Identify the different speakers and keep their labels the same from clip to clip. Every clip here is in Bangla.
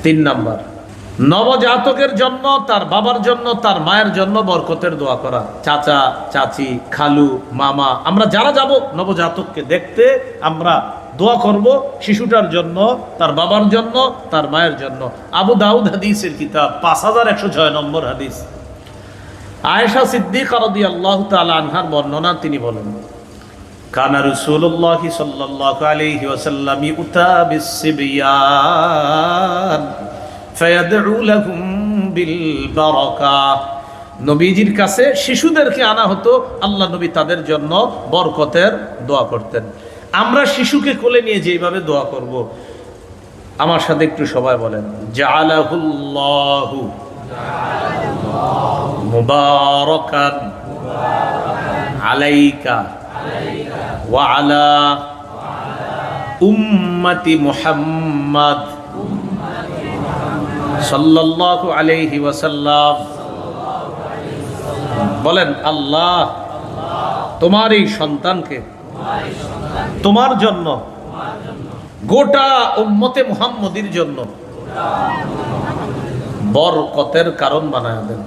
Speaker 1: তিন নাম্বার, নবজাতকের জন্য, তার বাবার জন্য, তার মায়ের জন্য বরকতের দোয়া করা। চাচা, চাচি, খালু, মামা, আমরা যারা যাব নবজাতককে দেখতে, আমরা দোয়া করব শিশুটার জন্য, তার বাবার জন্য, তার মায়ের জন্য। আবু দাউদ হাদিসের কিতাব 5106 নম্বর হাদিস। আয়েশা সিদ্দিকা রাদিয়াল্লাহু তাআলা আনহার বর্ণনা, তিনি বলেন, কানা রাসূলুল্লাহ সাল্লাল্লাহু আলাইহি ওয়াসাল্লাম ইউতা বিস-সিবয়ান ফায়াদউ লাহুম বিল বারাকাহ। নবীজির কাছে শিশুদেরকে আনা হতো, আল্লাহ নবী তাদের জন্য বরকতের দোয়া করতেন। আমরা শিশুকে কোলে নিয়ে যেভাবে দোয়া করব, আমার সাথে একটু সবাই বলেন, জাআলাহুল্লাহু মুবারাকান আলাইকা ওয়া আলা উম্মতি মুহাম্মদ সাল্লাল্লাহু আলাইহি ওয়াসাল্লাম। বলেন, আল্লাহ তোমার এই সন্তানকে তোমার জন্য, গোটা উম্মতে মুহাম্মদীর জন্য বরকতের কারণ বানায় দেন।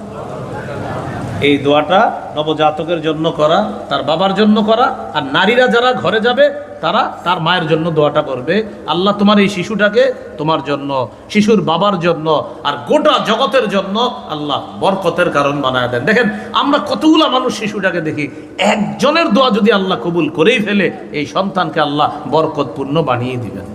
Speaker 1: এই দোয়াটা নবজাতকের জন্য করা, তার বাবার জন্য করা, আর নারীরা যারা ঘরে যাবে তারা তার মায়ের জন্য দোয়াটা করবে, আল্লাহ তোমার এই শিশুটাকে তোমার জন্য, শিশুর বাবার জন্য, আর গোটা জগতের জন্য আল্লাহ বরকতের কারণ বানায় দেন। দেখেন আমরা কতগুলা মানুষ শিশুটাকে দেখি, একজনের দোয়া যদি আল্লাহ কবুল করেই ফেলে, এই সন্তানকে আল্লাহ বরকতপূর্ণ বানিয়ে দিবেন।